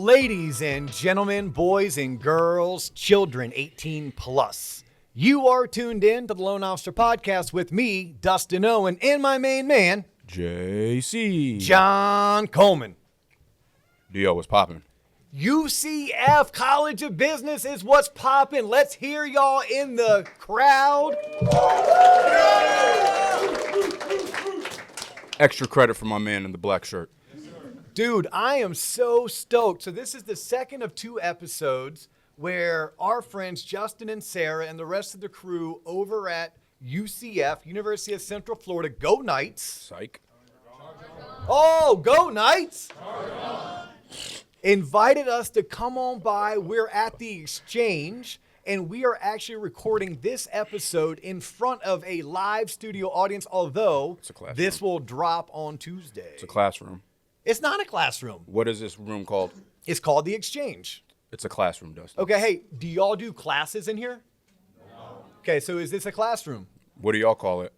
Ladies and gentlemen, boys and girls, children 18 plus, you are tuned in to the Lone Officer Podcast with me, Dustin Owen, and my main man, JC. John Coleman. Dio, what's popping? UCF College of Business is what's popping. Let's hear y'all in the crowd. Extra credit for my man in the black shirt. Dude, I am so stoked. So this is the second of two episodes where our friends Justin and Sarah and the rest of the crew over at UCF, University of Central Florida, go Knights. Psych. Oh, go Knights! Invited us to come on by. We're at the Exchange, and we are actually recording this episode in front of a live studio audience, although this will drop on Tuesday. It's a classroom. It's not a classroom. What is this room called? It's called the Exchange. It's a classroom, Dustin. Okay, hey, do y'all do classes in here? No. Okay, so is this a classroom? What do y'all call it?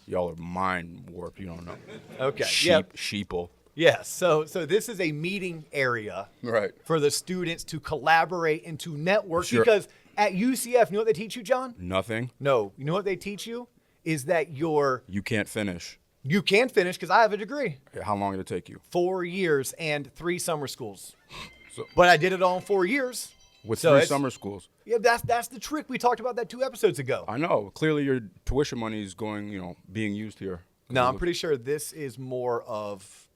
Y'all are mind warped. You don't know. Okay. Sheeple. Yes. So this is a meeting area Right. for the students to collaborate and to network. Sure. Because at UCF, you know what they teach you, John? Nothing. No. You know what they teach you? Is that You can't finish. you can finish, because I have a degree. How long did it take you? 4 years and 3 summer schools. So, But I did it all in 4 years. with So 3 it's- summer schools. Yeah, that's the trick. We talked about that 2 episodes ago. I know. Clearly, your tuition money is going, being used here. No, I'm pretty sure this is more of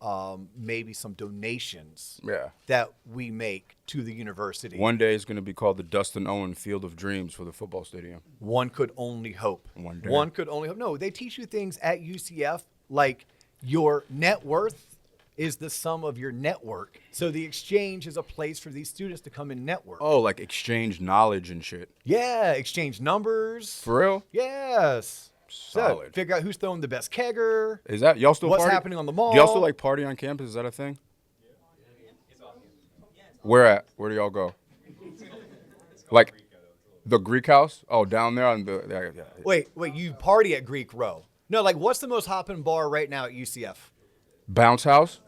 maybe some donations Yeah. that we make to the university. One day is going to be called the Dustin Owen Field of Dreams for the football stadium. One could only hope. One day. One could only hope. No, they teach you things at UCF like your net worth is the sum of your network. So the Exchange is a place for these students to come and network. Oh, like exchange knowledge and shit. Yeah, exchange numbers. For real? Yes. So, Solid. figure out who's throwing the best kegger. Is that y'all still What's party? happening on the mall? Do y'all still like party on campus? Is that a thing? Where at? Where do y'all go? Like the Greek house? Oh, down there on the. Yeah. Wait, you party at Greek Row. No, like what's the most hopping bar right now at UCF? Bounce house?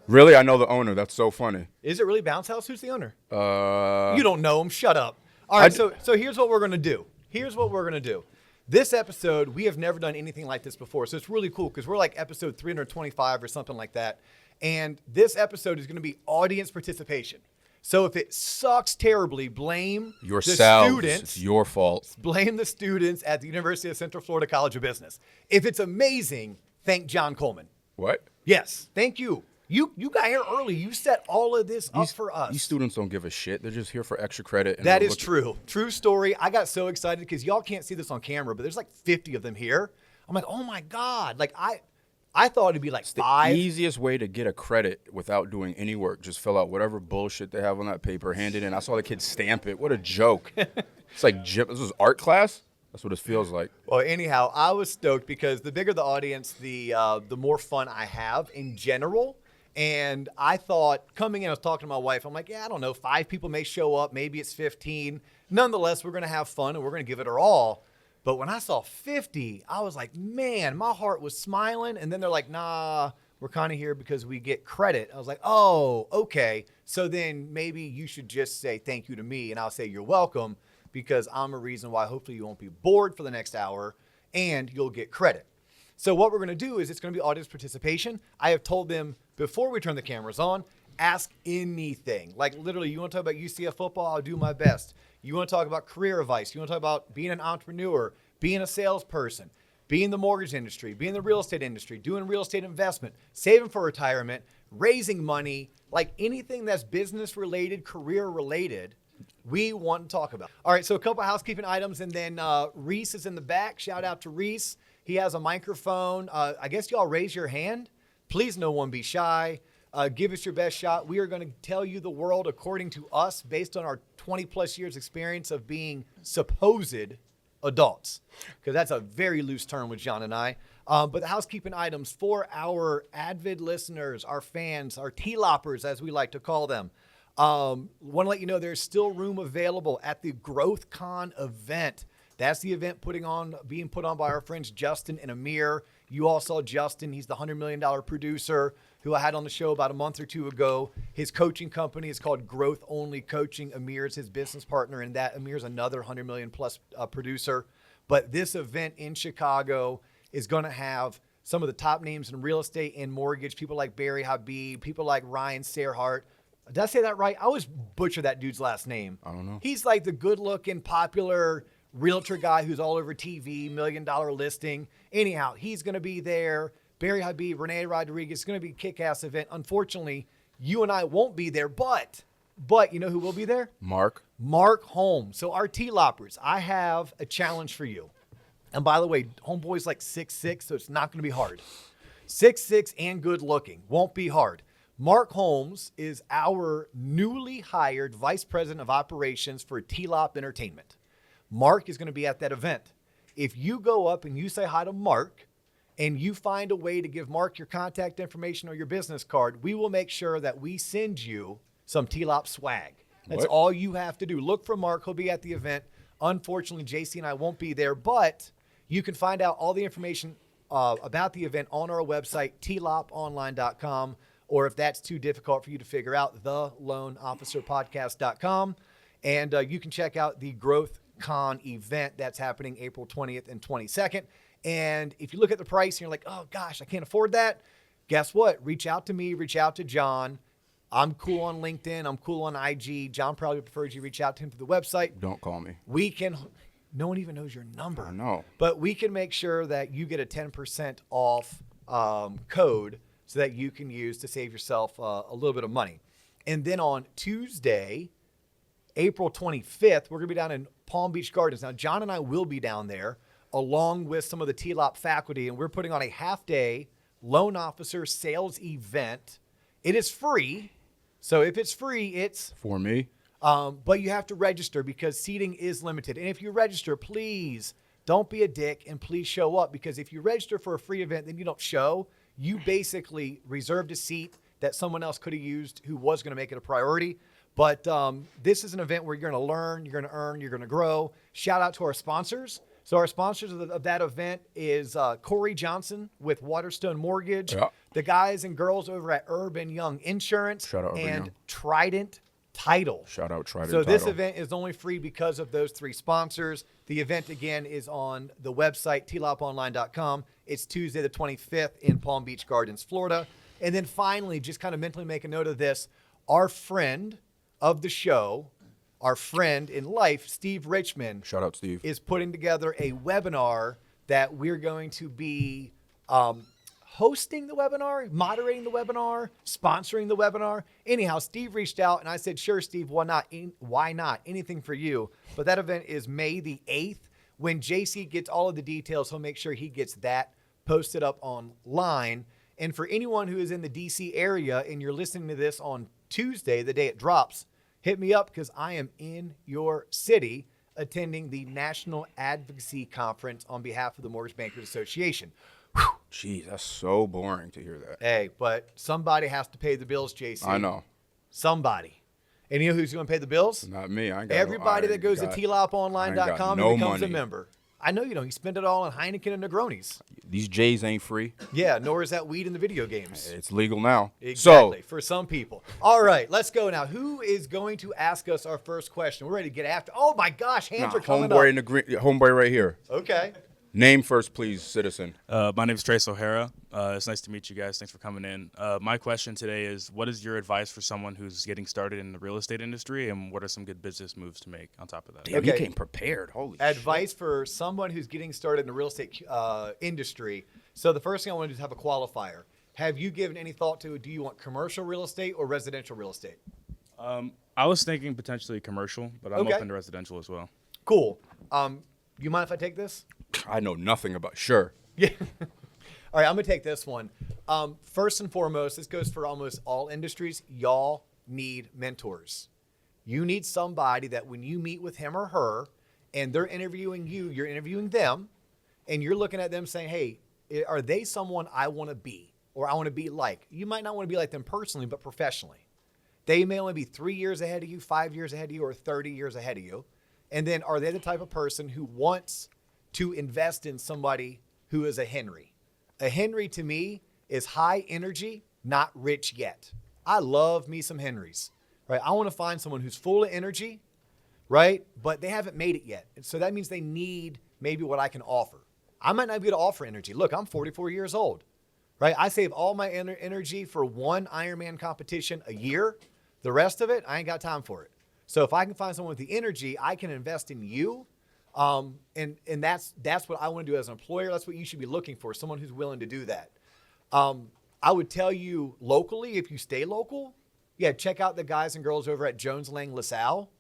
Really? I know the owner. That's so funny. Is it really Bounce House? Who's the owner? Uh, You don't know him. Shut up. All right, so here's what we're going to do. This episode, we have never done anything like this before, so it's really cool because we're like episode 325 or something like that. And this episode is going to be audience participation. So if it sucks terribly, blame yourselves. the students. It's your fault. Blame the students at the University of Central Florida College of Business. If it's amazing, thank John Coleman. What? Yes, thank you. You got here early. You set all of this up for us. These students don't give a shit. They're just here for extra credit. And That is true. True story. I got so excited because y'all can't see this on camera, but there's like 50 of them here. I'm like, oh my God. Like I thought it'd be like 5. The easiest way to get a credit without doing any work, just fill out whatever bullshit they have on that paper, hand it in. I saw the kids stamp it. What a joke. It's like gym. This was art class. That's what it feels like. Well, anyhow, I was stoked because the bigger the audience, the more fun I have in general. And I thought coming in, I was talking to my wife. I'm like, yeah, I don't know. 5 people may show up. Maybe it's 15. Nonetheless, we're going to have fun and we're going to give it our all. But when I saw 50, I was like, man, my heart was smiling. And then they're like, nah, we're kind of here because we get credit. I was like, oh, okay. So then maybe you should just say thank you to me. And I'll say you're welcome because I'm a reason why hopefully you won't be bored for the next hour and you'll get credit. So what we're going to do is it's going to be audience participation. I have told them before we turn the cameras on, ask anything. Like literally, you want to talk about UCF football? I'll do my best. You want to talk about career advice? You want to talk about being an entrepreneur, being a salesperson, being in the mortgage industry, being in the real estate industry, doing real estate investment, saving for retirement, raising money, like anything that's business related, career related, we want to talk about. All right, so a couple of housekeeping items, and then Reese is in the back. Shout out to Reese. He has a microphone. I guess y'all raise your hand. Please, no one be shy. Give us your best shot. We are going to tell you the world according to us based on our 20 plus years experience of being supposed adults, because that's a very loose term with John and I. But the housekeeping items for our avid listeners, our fans, our TLOPers, as we like to call them. Want to let you know there's still room available at the GrowthCon event. That's the event being put on by our friends Justin and Amir. You all saw Justin. He's the $100 million producer who I had on the show about a month or two ago. His coaching company is called Growth Only Coaching. Amir is his business partner in that. Amir's another $100 million plus producer. But this event in Chicago is going to have some of the top names in real estate and mortgage, people like Barry Habib, people like Ryan Serhart. Did I say that right? I always butcher that dude's last name. I don't know. He's like the good-looking, popular realtor guy who's all over TV, $1 million listing. Anyhow, he's going to be there. Barry Habib, Renee Rodriguez. It's going to be a kick-ass event. Unfortunately, you and I won't be there, but you know who will be there? Mark Holmes. So our TLOPers, I have a challenge for you. And by the way, homeboy's like 6'6", so it's not going to be hard. 6'6" and good looking. Won't be hard. Mark Holmes is our newly hired Vice President of Operations for TLOP Entertainment. Mark is going to be at that event. If you go up and you say hi to Mark and you find a way to give Mark your contact information or your business card, we will make sure that we send you some TLOP swag. That's What? all you have to do. Look for Mark. He'll be at the event. Unfortunately, JC and I won't be there, but you can find out all the information about the event on our website, tloponline.com, or if that's too difficult for you to figure out, theloanofficerpodcast.com. And you can check out the Growth Con event that's happening April 20th and 22nd. And if you look at the price and you're like, oh gosh, I can't afford that, guess what? Reach out to me, reach out to John. I'm cool on LinkedIn. I'm cool on IG. John probably prefers you reach out to him through the website. Don't call me. We can, no one even knows your number. I know. But we can make sure that you get a 10% off code so that you can use to save yourself a little bit of money. And then on Tuesday, April 25th, we're going to be down in Palm Beach Gardens. Now, John and I will be down there along with some of the TLOP faculty, and we're putting on a half-day loan officer sales event. It is free. So if it's free, it's For me? but you have to register because seating is limited. And if you register, please don't be a dick and please show up, because if you register for a free event, then you don't show. You basically reserved a seat that someone else could have used who was going to make it a priority. But this is an event where you're going to learn, you're going to earn, you're going to grow. Shout out to our sponsors. So our sponsors of that event is Corey Johnson with Waterstone Mortgage, Yeah. the guys and girls over at Urban Young Insurance, Shout out Urban and Young. Trident Title. Shout out Trident So this Title. event is only free because of those three sponsors. The event, again, is on the website, tloponline.com. It's Tuesday the 25th in Palm Beach Gardens, Florida. And then finally, just kind of mentally make a note of this, our friend of the show, our friend in life, Steve Richmond, Shout out Steve. is putting together a webinar that we're going to be hosting the webinar, moderating the webinar, sponsoring the webinar. Anyhow, Steve reached out and I said, sure, Steve, why not? Why not? Anything for you. But that event is May the 8th. When JC gets all of the details, he'll make sure he gets that posted up online. And for anyone who is in the DC area and you're listening to this on Tuesday, the day it drops, hit me up because I am in your city attending the National Advocacy Conference on behalf of the Mortgage Bankers Association. Jeez, that's so boring to hear that. Hey, but somebody has to pay the bills, JC. I know. Somebody. And you know who's going to pay the bills? Not me. I ain't got Everybody no, that goes to tloponline.com no and becomes a money. member. I know you don't. You spend it all on Heineken and Negronis. These J's ain't free. Yeah, nor is that weed in the video games. It's legal now. Exactly, for some people. All right, let's go now. Who is going to ask us our first question? We're ready to get after. Oh my gosh, hands are coming homeboy up. in the green, homeboy right here. Okay. Name first, please, citizen. My name is Trace O'Hara. It's nice to meet you guys. Thanks for coming in. My question today is, what is your advice for someone who's getting started in the real estate industry, and what are some good business moves to make on top of that? Damn, Okay. he came prepared. Holy Advice for someone who's getting started in the real estate industry. So the first thing I want to do is have a qualifier. Have you given any thought to, do you want commercial real estate or residential real estate? I was thinking potentially commercial, but I'm Okay. open to residential as well. Cool. You mind if I take this? shit. I know nothing about. Sure. Yeah. All right, I'm going to take this one. First and foremost, this goes for almost all industries. Y'all need mentors. You need somebody that when you meet with him or her and they're interviewing you, you're interviewing them, and you're looking at them saying, hey, are they someone I want to be or I want to be like? You might not want to be like them personally, but professionally. They may only be 3 years ahead of you, 5 years ahead of you, or 30 years ahead of you. And then are they the type of person who wants to invest in somebody who is a Henry? A Henry to me is high energy, not rich yet. I love me some Henrys, right? I want to find someone who's full of energy, right? But they haven't made it yet. And so that means they need maybe what I can offer. I might not be able to offer energy. Look, I'm 44 years old, right? I save all my energy for one Ironman competition a year. The rest of it, I ain't got time for it. So if I can find someone with the energy, I can invest in you. And that's what I want to do as an employer. That's what you should be looking for, someone who's willing to do that. I would tell you locally, if you stay local, yeah, check out the guys and girls over at Jones Lang LaSalle.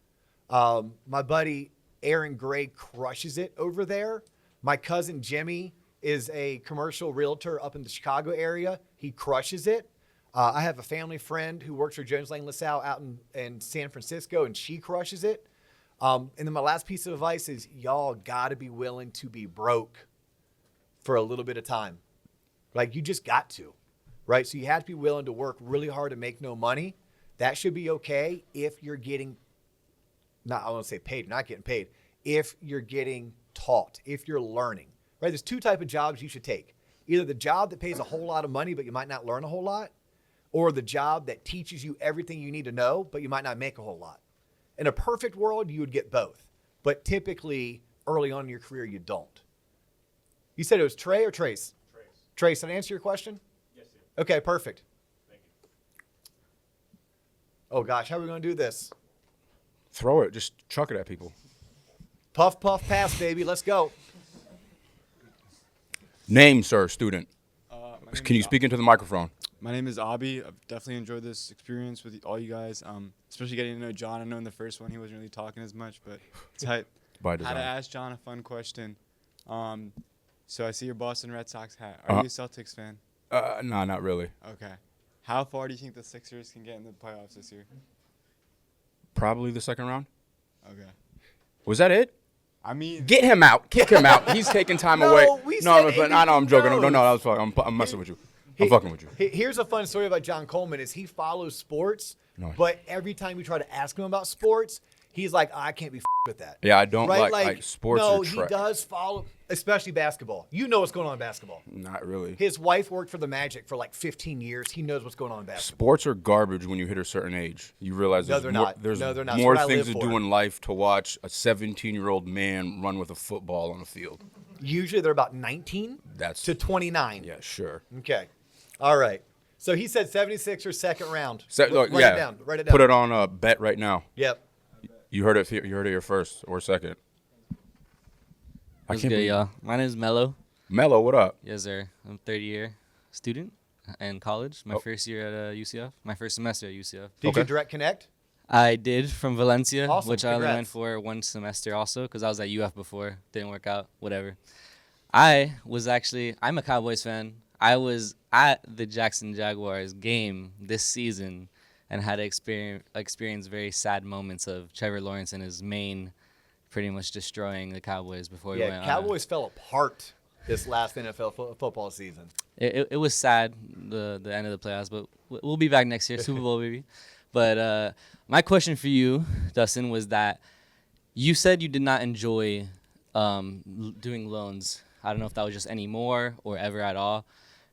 My buddy Aaron Gray crushes it over there. My cousin Jimmy is a commercial realtor up in the Chicago area. He crushes it. I have a family friend who works for Jones Lang LaSalle out in San Francisco, and she crushes it. And then my last piece of advice is y'all got to be willing to be broke for a little bit of time. Like, you just got to, right? So you have to be willing to work really hard to make no money. That should be okay if you're getting, I won't say paid, not getting paid, if you're getting taught, if you're learning, right? There's two types of jobs you should take. Either the job that pays a whole lot of money, but you might not learn a whole lot, or the job that teaches you everything you need to know, but you might not make a whole lot. In a perfect world, you would get both. But typically, early on in your career, you don't. You said it was Trey or Trace? Trace, did I answer your question? Yes, sir. Okay, perfect. Thank you. Oh, gosh, how are we going to do this? Throw it. Just chuck it at people. Puff, puff, pass, baby. Let's go. Name, sir, student. My Can name you is speak into the microphone? My name is Abi. I've definitely enjoyed this experience with all you guys, especially getting to know John. I know in the first one he wasn't really talking as much, but it's hype. By Had to design. ask John a fun question. So I see your Boston Red Sox hat. Are you a Celtics fan? No, not really. Okay. How far do you think the Sixers can get in the playoffs this year? Probably the second round. Okay. Was that it? I mean, Get him out. Kick him out. He's taking time No, away. we No, said but I know I'm joking. anything No, goes. that was fucking. I'm messing with you. I'm fucking with you. Here's a fun story about John Coleman is he follows sports, No. but every time you try to ask him about sports, he's like, I can't be with that. Yeah, I don't Right? like sports no, or he track. does follow, especially basketball. You know what's going on in basketball. Not really. His wife worked for the Magic for like 15 years. He knows what's going on in basketball. Sports are garbage when you hit a certain age. You realize No, there's they're more, not. there's No, they're not. more It's what I things live to for. do in life to watch a 17-year-old man run with a football on a field. Usually they're about 19 That's to 29. Yeah, sure. Okay. All right. So he said 76 or second round. Look, Write yeah. it down. Write it down. Put it on a bet right now. Yep. You heard it. You heard it here first or second. I What's can't good, believe y'all? My name is Mello. Mello, what up? Yes, sir. I'm a third-year student in college. My Oh. first year at UCF. My first semester at UCF. Did Okay. you direct connect? I did from Valencia, Awesome. which I only Congrats. went for one semester also because I was at UF before. Didn't work out. Whatever. I'm a Cowboys fan. I was at the Jackson Jaguars game this season and had to experience very sad moments of Trevor Lawrence and his main pretty much destroying the Cowboys before we Yeah, went on. Cowboys fell apart this last NFL football season. It was sad, the end of the playoffs, but we'll be back next year, Super Bowl, baby. But my question for you, Dustin, was that you said you did not enjoy doing loans. I don't know if that was just anymore or ever at all.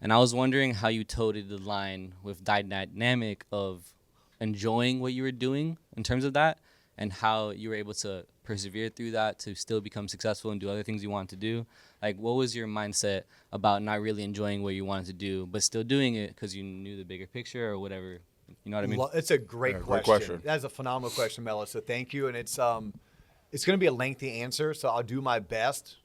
And I was wondering how you toted the line with the dynamic of enjoying what you were doing in terms of that and how you were able to persevere through that to still become successful and do other things you wanted to do. Like, what was your mindset about not really enjoying what you wanted to do, but still doing it because you knew the bigger picture or whatever? You know what I mean? It's a great Yeah, question. great question. That's a phenomenal question, Mello. So thank you. And it's going to be a lengthy answer, so I'll do my best.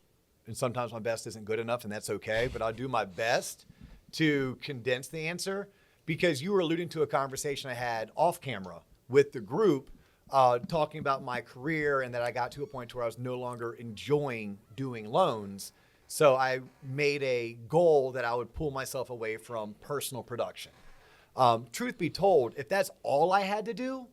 And sometimes my best isn't good enough, and that's okay. But I'll do my best to condense the answer because you were alluding to a conversation I had off camera with the group talking about my career and that I got to a point where I was no longer enjoying doing loans. So I made a goal that I would pull myself away from personal production. Truth be told, if that's all I had to do,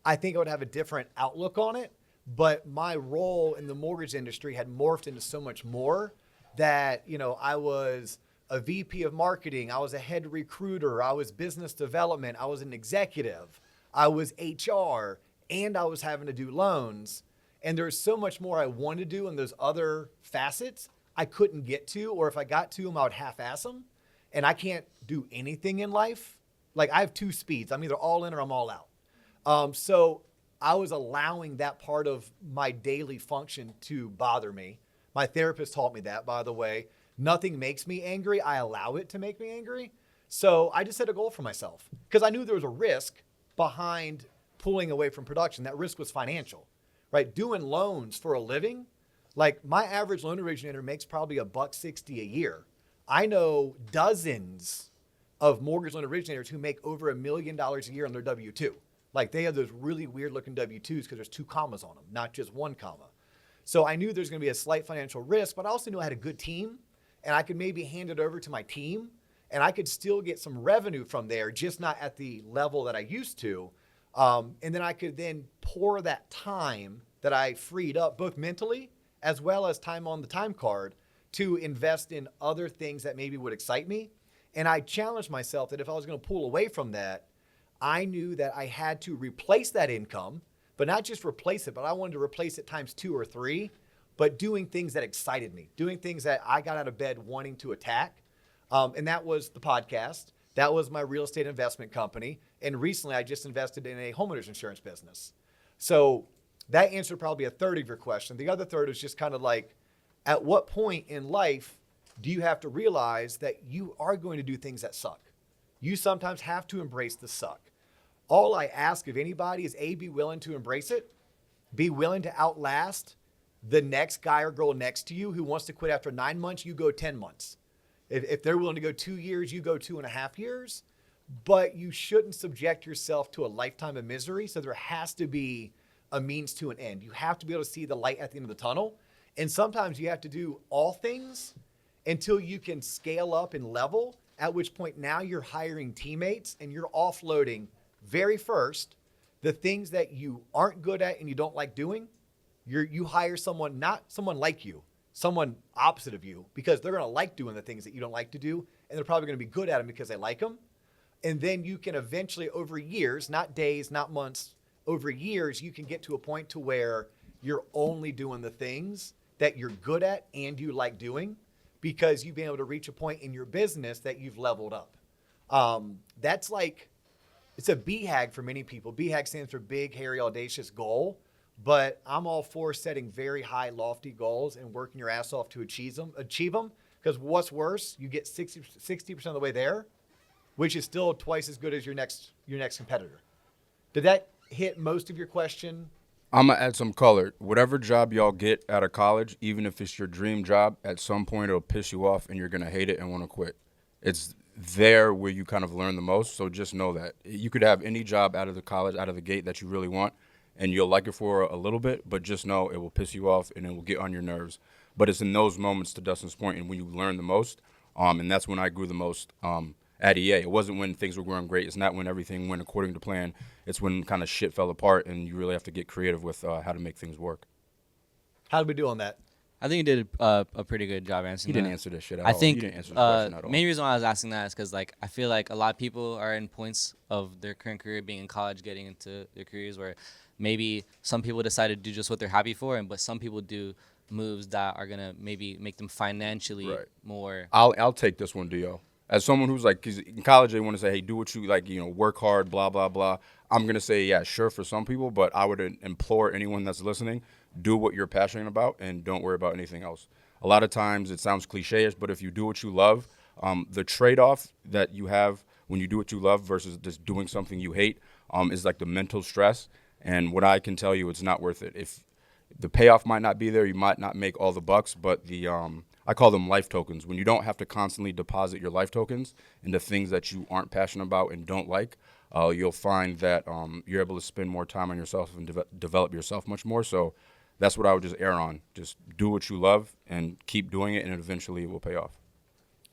I think I would have a different outlook on it. But my role in the mortgage industry had morphed into so much more that, I was a VP of marketing. I was a head recruiter. I was business development. I was an executive. I was HR, and I was having to do loans. And there's so much more I wanted to do in those other facets. I couldn't get to, or if I got to them, I would half-ass them. And I can't do anything in life. Like, I have two speeds. I'm either all in or I'm all out. So I was allowing that part of my daily function to bother me. My therapist taught me that, by the way. Nothing makes me angry. I allow it to make me angry. So I just set a goal for myself because I knew there was a risk behind pulling away from production. That risk was financial, right? Doing loans for a living, like my average loan originator makes probably $160 a year. I know dozens of mortgage loan originators who make over $1 million a year on their W-2. Like they have those really weird looking W-2s because there's 2 commas on them, not just 1 comma. So I knew there's going to be a slight financial risk, but I also knew I had a good team and I could maybe hand it over to my team and I could still get some revenue from there, just not at the level that I used to. And then I could then pour that time that I freed up, both mentally as well as time on the time card, to invest in other things that maybe would excite me. And I challenged myself that if I was going to pull away from that, I knew that I had to replace that income, but not just replace it, but I wanted to replace it times 2 or 3, but doing things that excited me, doing things that I got out of bed wanting to attack. And that was the podcast. That was my real estate investment company. And recently I just invested in a homeowner's insurance business. So that answered probably a third of your question. The other third is just kind of like, at what point in life do you have to realize that you are going to do things that suck? You sometimes have to embrace the suck. All I ask of anybody is A, be willing to embrace it, be willing to outlast the next guy or girl next to you who wants to quit after 9 months, you go 10 months. If they're willing to go 2 years, you go 2.5 years, but you shouldn't subject yourself to a lifetime of misery. So there has to be a means to an end. You have to be able to see the light at the end of the tunnel. And sometimes you have to do all things until you can scale up and level, at which point now you're hiring teammates and you're offloading very first the things that you aren't good at and you don't like doing. You hire someone, not someone like you, someone opposite of you, because they're going to like doing the things that you don't like to do. And they're probably going to be good at them because they like them. And then you can eventually, over years, not days, not months, over years, you can get to a point to where you're only doing the things that you're good at and you like doing because you've been able to reach a point in your business that you've leveled up. That's like, it's a BHAG for many people. BHAG stands for big, hairy, audacious goal. But I'm all for setting very high, lofty goals and working your ass off to achieve them. Because what's worse, you get 60% of the way there, which is still twice as good as your next competitor. Did that hit most of your question? I'm going to add some color. Whatever job y'all get out of college, even if it's your dream job, at some point it'll piss you off and you're going to hate it and want to quit. It's there where you kind of learn the most, so just know that. You could have any job out of the college, out of the gate that you really want, and you'll like it for a little bit, but just know it will piss you off and it will get on your nerves. But it's in those moments, to Dustin's point, and when you learn the most, and that's when I grew the most at EA. It wasn't when things were going great. It's not when everything went according to plan. It's when kind of shit fell apart and you really have to get creative with how to make things work. How did we do on that? I think you did a pretty good job answering He didn't that. answer this shit at I all. think You didn't answer this question at all. main reason why I was asking that is because like I feel like a lot of people are in points of their current career, being in college, getting into their careers, where maybe some people decide to do just what they're happy for, but some people do moves that are gonna maybe make them financially more. I'll take this one, Dio. As someone who's like, 'cause in college they want to say, hey, do what you like, work hard, blah blah blah. I'm gonna say, yeah, sure for some people, but I would implore anyone that's listening, do what you're passionate about and don't worry about anything else. A lot of times it sounds cliche-ish, but if you do what you love, the trade-off that you have when you do what you love versus just doing something you hate is like the mental stress. And what I can tell you, it's not worth it. If the payoff might not be there, you might not make all the bucks, but I call them life tokens. When you don't have to constantly deposit your life tokens into things that you aren't passionate about and don't like, you'll find that you're able to spend more time on yourself and develop yourself much more. So that's what I would just err on. Just do what you love and keep doing it, and eventually it will pay off.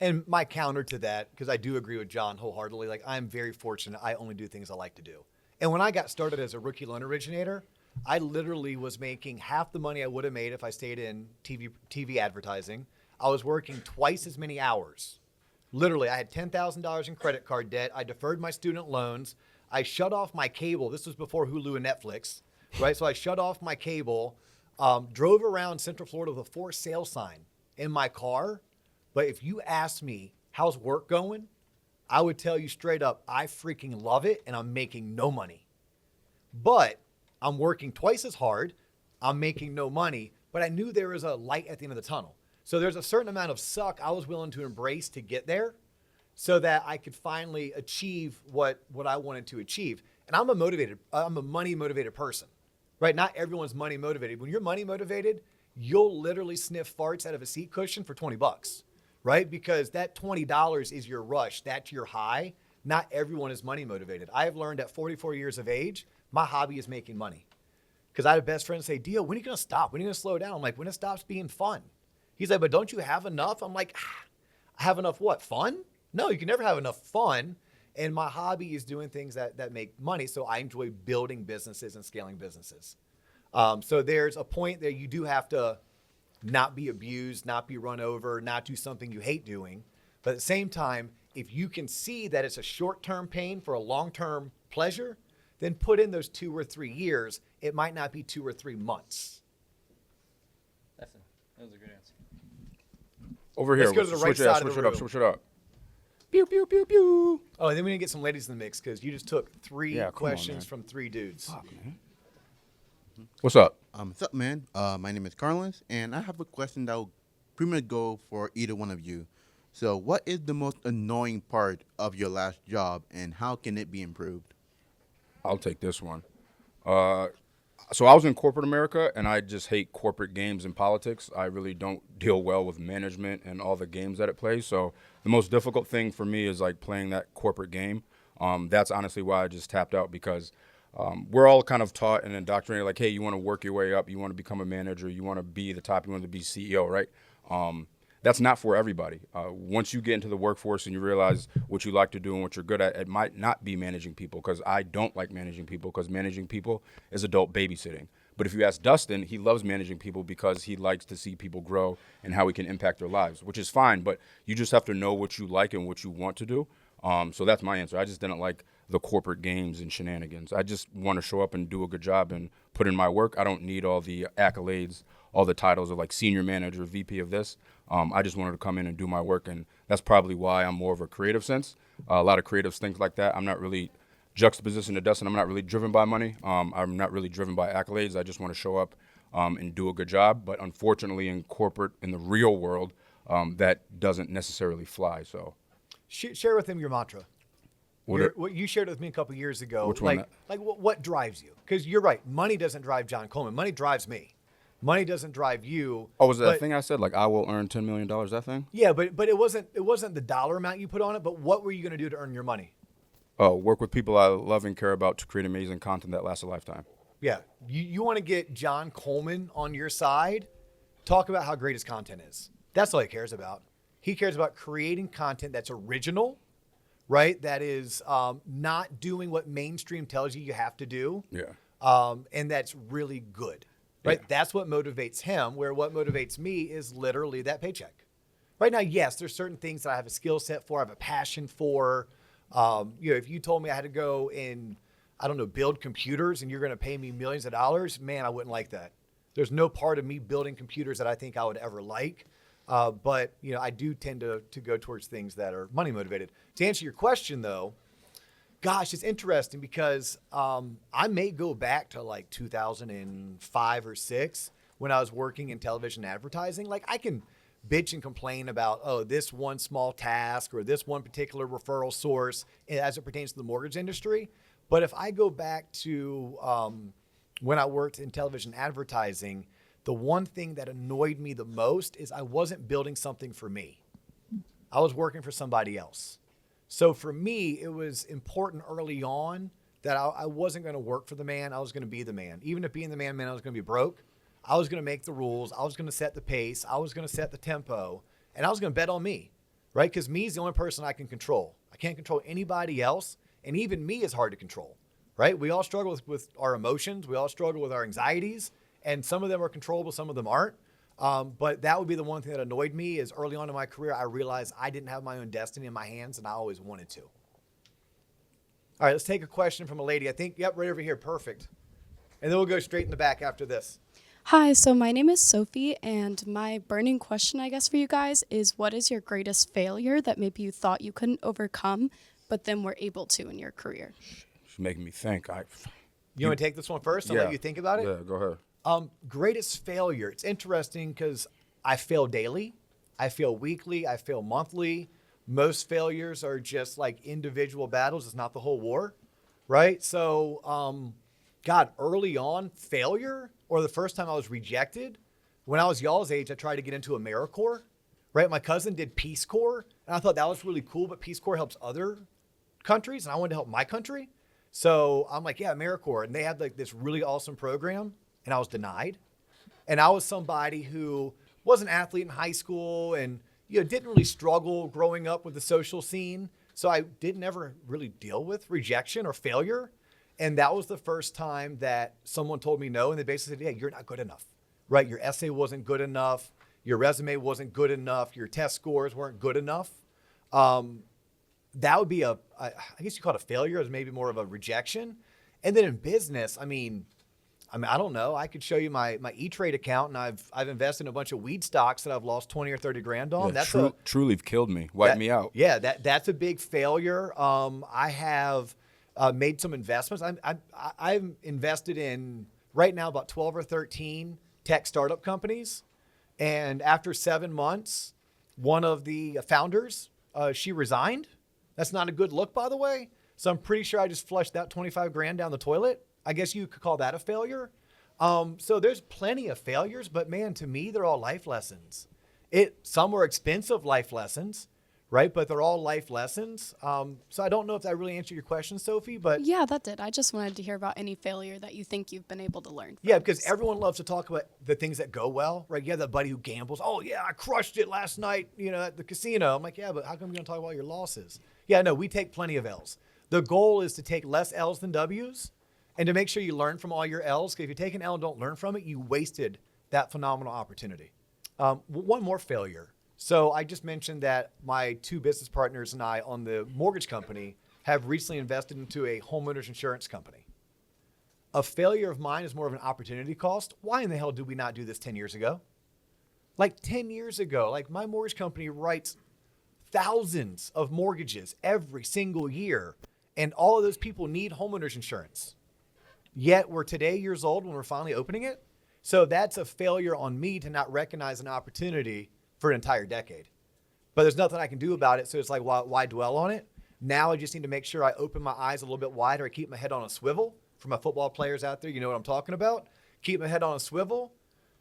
And my counter to that, because I do agree with John wholeheartedly, like I'm very fortunate. I only do things I like to do. And when I got started as a rookie loan originator, I literally was making half the money I would have made if I stayed in TV advertising. I was working twice as many hours. Literally, I had $10,000 in credit card debt. I deferred my student loans. I shut off my cable. This was before Hulu and Netflix, right? So I shut off my cable, drove around Central Florida with a for sale sign in my car. But if you ask me, how's work going? I would tell you straight up, I freaking love it and I'm making no money. But I'm working twice as hard. I'm making no money, but I knew there was a light at the end of the tunnel. So there's a certain amount of suck I was willing to embrace to get there so that I could finally achieve what I wanted to achieve. And I'm a money motivated person, right? Not everyone's money motivated. When you're money motivated, you'll literally sniff farts out of a seat cushion for $20, right? Because that $20 is your rush. That's your high. Not everyone is money motivated. I have learned at 44 years of age, my hobby is making money. Because I had a best friend say, Dio, when are you going to stop? When are you going to slow down? I'm like, when it stops being fun. He's like, but don't you have enough? I'm like, I have enough what? Fun? No, you can never have enough fun. And my hobby is doing things that make money. So I enjoy building businesses and scaling businesses. So there's a point that you do have to not be abused, not be run over, not do something you hate doing. But at the same time, if you can see that it's a short-term pain for a long-term pleasure, then put in those 2 or 3 years. It might not be 2 or 3 months. That was a good answer. Over here. Let's go to the right side of the room. Switch it up. Pew, pew, pew, pew. Oh, and then we need to get some ladies in the mix because you just took 3 Yeah, come on, questions man. from 3 dudes. Fuck, man. What's up? What's up, man? My name is Carlos, and I have a question that will pretty much go for either one of you. So, what is the most annoying part of your last job, and how can it be improved? I'll take this one. So I was in corporate America, and I just hate corporate games and politics. I really don't deal well with management and all the games that it plays. So the most difficult thing for me is like playing that corporate game. That's honestly why I just tapped out because we're all kind of taught and indoctrinated like, hey, you want to work your way up, you want to become a manager, you want to be the top, you want to be CEO, right? That's not for everybody. Once you get into the workforce and you realize what you like to do and what you're good at, it might not be managing people because I don't like managing people because managing people is adult babysitting. But if you ask Dustin, he loves managing people because he likes to see people grow and how he can impact their lives, which is fine. But you just have to know what you like and what you want to do. So that's my answer. I just didn't like the corporate games and shenanigans. I just want to show up and do a good job and put in my work. I don't need all the accolades, all the titles of like senior manager, VP of this. I just wanted to come in and do my work, and that's probably why I'm more of a creative sense. A lot of creatives think like that. I'm not really juxtaposition to Dustin. I'm not really driven by money. I'm not really driven by accolades. I just want to show up and do a good job. But unfortunately, in corporate, in the real world, that doesn't necessarily fly. So, Share with him your mantra. What you shared with me a couple years ago. Which one? Like what drives you? Because you're right. Money doesn't drive John Coleman. Money drives me. Money doesn't drive you. Oh, was that the thing I said? Like, I will earn $10 million, that thing? Yeah, but it wasn't the dollar amount you put on it, but what were you going to do to earn your money? Oh, work with people I love and care about to create amazing content that lasts a lifetime. Yeah. You want to get John Coleman on your side, talk about how great his content is. That's all he cares about. He cares about creating content that's original, right? That is not doing what mainstream tells you have to do. Yeah. And that's really good. Right. Yeah. That's what motivates him, where what motivates me is literally that paycheck. Right now, yes, there's certain things that I have a skill set for, I have a passion for. If you told me I had to go and, I don't know, build computers and you're going to pay me millions of dollars, man, I wouldn't like that. There's no part of me building computers that I think I would ever like. But I do tend to go towards things that are money motivated. To answer your question, though, gosh, it's interesting because I may go back to like 2005 or 6 when I was working in television advertising. Like I can bitch and complain about, this one small task or this one particular referral source as it pertains to the mortgage industry. But if I go back to when I worked in television advertising, the one thing that annoyed me the most is I wasn't building something for me. I was working for somebody else. So for me, it was important early on that I wasn't going to work for the man. I was going to be the man. Even if being the man meant I was going to be broke, I was going to make the rules. I was going to set the pace. I was going to set the tempo. And I was going to bet on me, right? Because me is the only person I can control. I can't control anybody else. And even me is hard to control, right? We all struggle with our emotions. We all struggle with our anxieties. And some of them are controllable, some of them aren't. But that would be the one thing that annoyed me is early on in my career, I realized I didn't have my own destiny in my hands, and I always wanted to. All right, let's take a question from a lady. I think, right over here, perfect. And then we'll go straight in the back after this. Hi, so my name is Sophie, and my burning question, I guess, for you guys is what is your greatest failure that maybe you thought you couldn't overcome, but then were able to in your career? She's making me think. You want to take this one first and let you think about it? Yeah, go ahead. Greatest failure. It's interesting because I fail daily, I fail weekly, I fail monthly. Most failures are just like individual battles. It's not the whole war, right? So, God, early on, failure or the first time I was rejected, when I was y'all's age, I tried to get into AmeriCorps, right? My cousin did Peace Corps, and I thought that was really cool, but Peace Corps helps other countries, and I wanted to help my country. So I'm like, yeah, AmeriCorps. And they had like this really awesome program, and I was denied. And I was somebody who was an athlete in high school and didn't really struggle growing up with the social scene. So I didn't ever really deal with rejection or failure. And that was the first time that someone told me no. And they basically said, yeah, you're not good enough, right? Your essay wasn't good enough. Your resume wasn't good enough. Your test scores weren't good enough. That would be I guess you call it a failure, as maybe more of a rejection. And then in business, I mean, I don't know. I could show you my E-Trade account, and I've invested in a bunch of weed stocks that I've lost 20 or 30 grand on. Yeah, That's truly killed me, wiped me out. Yeah, that's a big failure. I have made some investments. I'm invested in right now about 12 or 13 tech startup companies, and after 7 months, one of the founders she resigned. That's not a good look, by the way. So I'm pretty sure I just flushed that 25 grand down the toilet. I guess you could call that a failure. So there's plenty of failures, but man, to me, they're all life lessons. Some are expensive life lessons, right? But they're all life lessons. So I don't know if that really answered your question, Sophie, but Yeah, that did. I just wanted to hear about any failure that you think you've been able to learn from. yeah, because everyone loves to talk about the things that go well, right? You have that buddy who gambles. Oh yeah, I crushed it last night, at the casino. I'm like, yeah, but how come you're gonna talk about your losses? Yeah, no, we take plenty of L's. The goal is to take less L's than W's and to make sure you learn from all your L's. Because if you take an L and don't learn from it, you wasted that phenomenal opportunity. One more failure. So I just mentioned that my two business partners and I on the mortgage company have recently invested into a homeowners insurance company. A failure of mine is more of an opportunity cost. Why in the hell did we not do this 10 years ago? Like 10 years ago, like my mortgage company writes thousands of mortgages every single year, and all of those people need homeowners insurance. Yet we're today years old when we're finally opening it. So that's a failure on me to not recognize an opportunity for an entire decade. But there's nothing I can do about it, so it's like, why dwell on it? Now I just need to make sure I open my eyes a little bit wider. I keep my head on a swivel. For my football players out there, you know what I'm talking about. Keep my head on a swivel,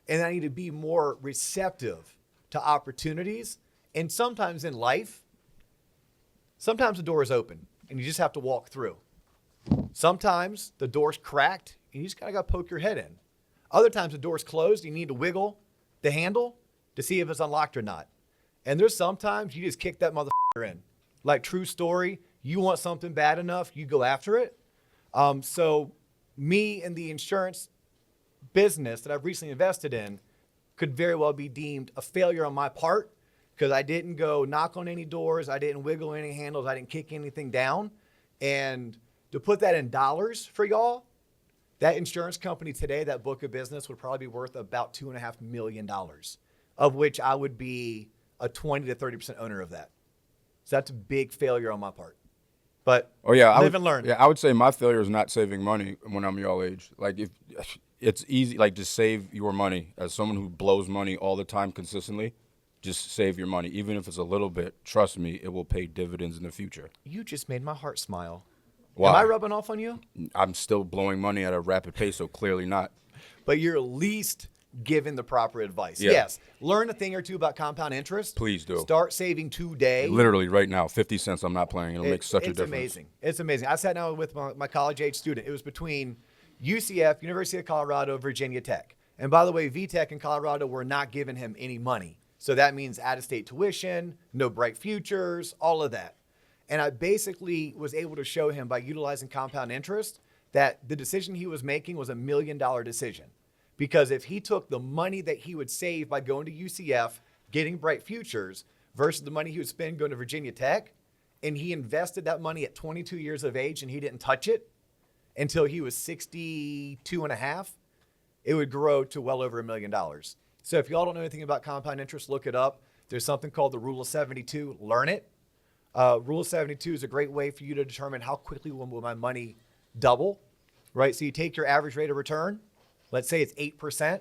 and I need to be more receptive to opportunities. And sometimes in life, sometimes the door is open, and you just have to walk through. Sometimes the door's cracked, and you just gotta poke your head in. Other times the door's closed, and you need to wiggle the handle to see if it's unlocked or not. And there's sometimes you just kick that motherfucker in. Like, true story, you want something bad enough, you go after it. So me and the insurance business that I've recently invested in could very well be deemed a failure on my part because I didn't go knock on any doors, I didn't wiggle any handles, I didn't kick anything down. And to put that in dollars for y'all, that insurance company today, that book of business would probably be worth about $2.5 million, of which I would be a 20 to 30% owner of that. So that's a big failure on my part. But live and learn. Yeah, I would say my failure is not saving money when I'm y'all age. Like, if it's easy, like, just save your money. As someone who blows money all the time consistently, just save your money. Even if it's a little bit, trust me, it will pay dividends in the future. You just made my heart smile. Why? Am I rubbing off on you? I'm still blowing money at a rapid pace, so clearly not. But you're at least given the proper advice. Yeah. Yes. Learn a thing or two about compound interest. Please do. Start saving today. Literally right now, 50 cents I'm not playing. It'll make such a difference. It's amazing. It's amazing. I sat down with my college-age student. It was between UCF, University of Colorado, Virginia Tech. And by the way, VTech and Colorado were not giving him any money. So that means out-of-state tuition, no bright futures, all of that. And I basically was able to show him by utilizing compound interest that the decision he was making was $1 million decision. Because if he took the money that he would save by going to UCF, getting bright futures, versus the money he would spend going to Virginia Tech, and he invested that money at 22 years of age and he didn't touch it until he was 62 and a half, it would grow to well over $1 million. So if y'all don't know anything about compound interest, look it up. There's something called the Rule of 72. Learn it. Rule of 72 is a great way for you to determine how quickly will my money double, right? So you take your average rate of return. Let's say it's 8%,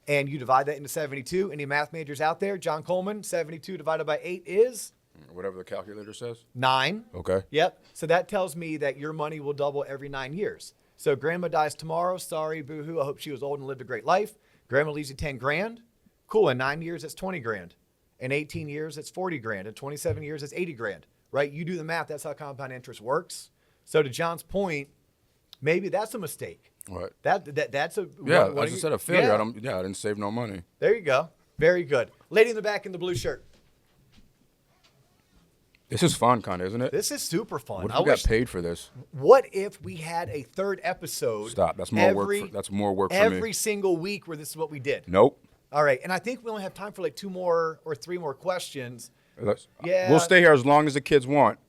and you divide that into 72. Any math majors out there? John Coleman, 72 divided by 8 is? Whatever the calculator says. 9. Okay. Yep. So that tells me that your money will double every 9 years. So grandma dies tomorrow. Sorry, boo-hoo. I hope she was old and lived a great life. Grandma leaves you 10 grand. Cool. In 9 years, it's 20 grand. In 18 years, it's 40 grand. In 27 years, it's 80 grand, right? You do the math. That's how compound interest works. So to John's point, maybe that's a mistake. What? That's a Yeah, what as are I you- said, a failure. Yeah. I didn't save no money. There you go. Very good. Lady in the back in the blue shirt. This is fun, kind of, isn't it? This is super fun. What if I we got wish- paid for this? What if we had a third episode? Stop. That's more work. That's more work for me. Every single week where this is what we did. Nope. All right. And I think we only have time for like 2 more or 3 more questions. Yeah. We'll stay here as long as the kids want.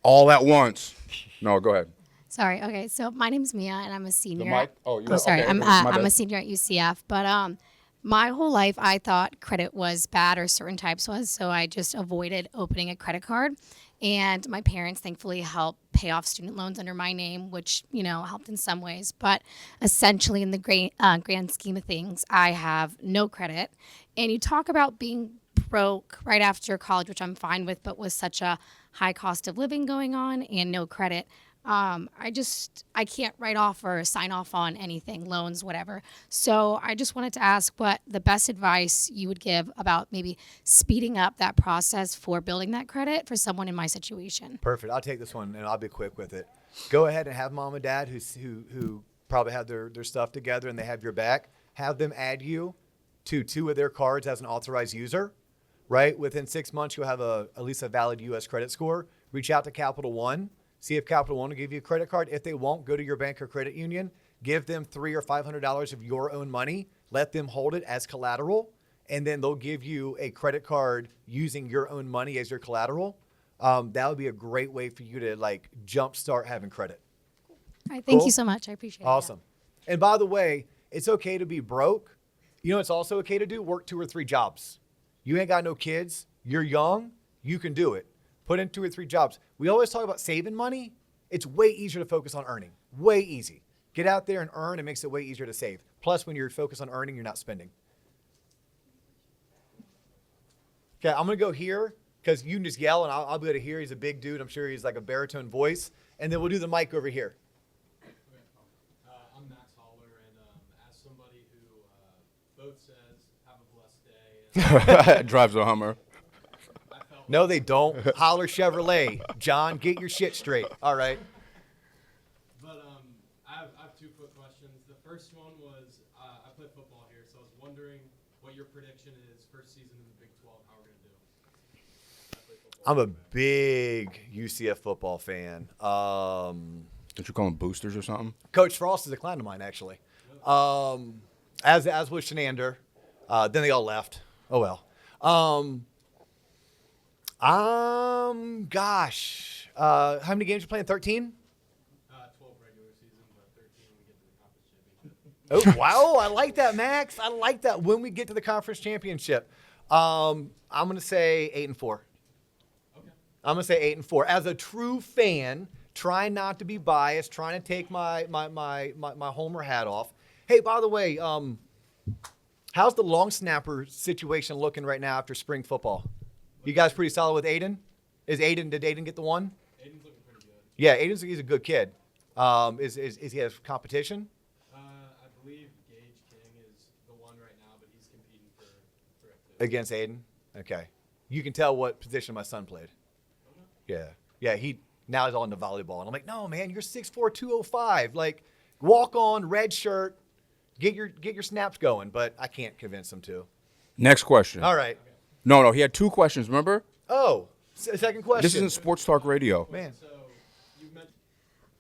All at once. No, go ahead. Sorry. Okay. So my name's Mia, and I'm a senior. mic? Oh, you Oh, sorry. okay, I'm okay, my I'm bad. a senior at UCF, but my whole life I thought credit was bad or certain types was, so I just avoided opening a credit card. And my parents thankfully helped pay off student loans under my name, which helped in some ways. But essentially, in the grand scheme of things, I have no credit. And you talk about being broke right after college, which I'm fine with, but with such a high cost of living going on and no credit, I can't write off or sign off on anything, loans, whatever. So I just wanted to ask what the best advice you would give about maybe speeding up that process for building that credit for someone in my situation. Perfect. I'll take this one and I'll be quick with it. Go ahead and have mom and dad who probably have their stuff together and they have your back. Have them add you to 2 of their cards as an authorized user, right? Within 6 months, you'll have at least a valid U.S. credit score. Reach out to Capital One. See if Capital One will give you a credit card. If they won't, go to your bank or credit union. Give them $300 or $500 of your own money. Let them hold it as collateral, and then they'll give you a credit card using your own money as your collateral. That would be a great way for you to jumpstart having credit. All right, thank Cool. you so much. I appreciate it. Awesome. And by the way, it's okay to be broke. You know, it's also okay to do work 2 or 3 jobs. You ain't got no kids. You're young. You can do it. Put in 2 or 3 jobs. We always talk about saving money. It's way easier to focus on earning. Way easy. Get out there and earn. It makes it way easier to save. Plus, when you're focused on earning, you're not spending. Okay, I'm going to go here because you can just yell and I'll be able to hear. He's a big dude. I'm sure he's like a baritone voice. And then we'll do the mic over here. I'm Max Holler, and as somebody who both says have a blessed day, Drives a Hummer. I felt No, they don't. Holler Chevrolet. John, get your shit straight. All right. But I have 2 quick questions. The first one was I play football here, so I was wondering what your prediction is first season in the Big 12. How we're gonna do? I play football. I'm a big UCF football fan. Don't you call them boosters or something? Coach Frost is a client of mine, actually. As was Shenander. Then they all left. Oh, well. Gosh. How many games you playing? 13? 12 regular season, but 13 when we get to the conference championship. Oh, wow. I like that, Max. I like that when we get to the conference championship. I'm going to say 8-4. Okay. I'm going to say 8-4. As a true fan, trying not to be biased, trying to take my Homer hat off. Hey, by the way, how's the long snapper situation looking right now after spring football? You guys pretty solid with Aiden? Did Aiden get the one? Aiden's looking pretty good. Yeah, he's a good kid. Is he have competition? I believe Gage King is the one right now, but he's competing for it too. Against Aiden? Okay. You can tell what position my son played. Yeah. Yeah, now he's all into volleyball. And I'm like, no, man, you're 6'4", 205. Like, walk on, red shirt, get your snaps going. But I can't convince him to. Next question. All right. No, he had 2 questions, remember? Oh, second question. This isn't Sports Talk Radio. Man. So you mentioned.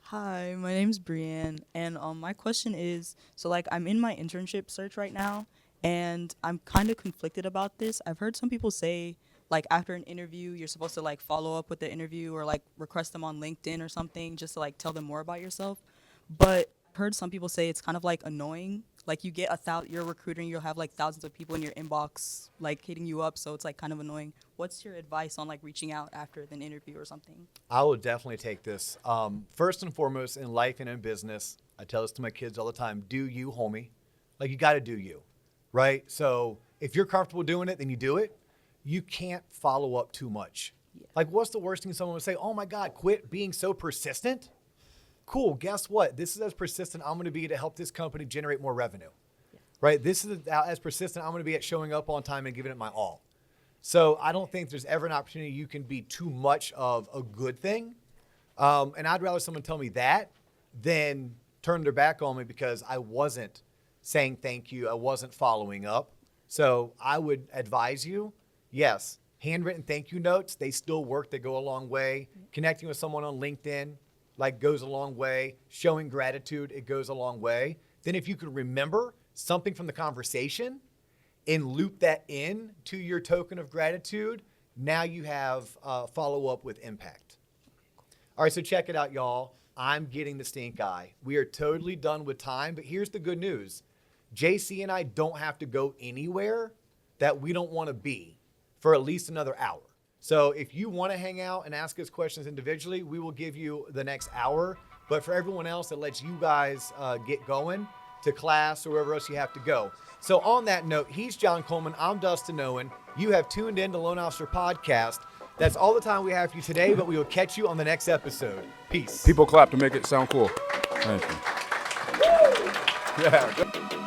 Hi, my name's Brienne, and my question is, so like I'm in my internship search right now, and I'm kind of conflicted about this. I've heard some people say, like after an interview, you're supposed to like follow up with the interview or like request them on LinkedIn or something just to like tell them more about yourself. But I've heard some people say it's kind of like annoying like you get you're recruiting, you'll have like thousands of people in your inbox like hitting you up, so it's like kind of annoying. What's your advice on like reaching out after an interview or something? I will definitely take this. First and foremost, in life and in business, I tell this to my kids all the time, do you, homie. Like, you got to do you, right? So if you're comfortable doing it, then you do it. You can't follow up too much. Like, what's the worst thing someone would say? Oh, my God, quit being so persistent. Cool, guess what? This is as persistent I'm going to be to help this company generate more revenue, right? This is as persistent I'm going to be at showing up on time and giving it my all. So I don't think there's ever an opportunity you can be too much of a good thing. And I'd rather someone tell me that than turn their back on me because I wasn't saying thank you. I wasn't following up. So I would advise you, yes, handwritten thank you notes, they still work. They go a long way. Connecting with someone on LinkedIn, like, goes a long way. Showing gratitude, it goes a long way. Then if you could remember something from the conversation and loop that in to your token of gratitude, now you have follow-up with impact. All right, so check it out, y'all. I'm getting the stink eye. We are totally done with time, but here's the good news. JC and I don't have to go anywhere that we don't want to be for at least another hour. So if you want to hang out and ask us questions individually, we will give you the next hour. But for everyone else, it lets you guys get going to class or wherever else you have to go. So on that note, he's John Coleman. I'm Dustin Owen. You have tuned in to Loan Officer Podcast. That's all the time we have for you today, but we will catch you on the next episode. Peace. People clap to make it sound cool. Thank you. Yeah.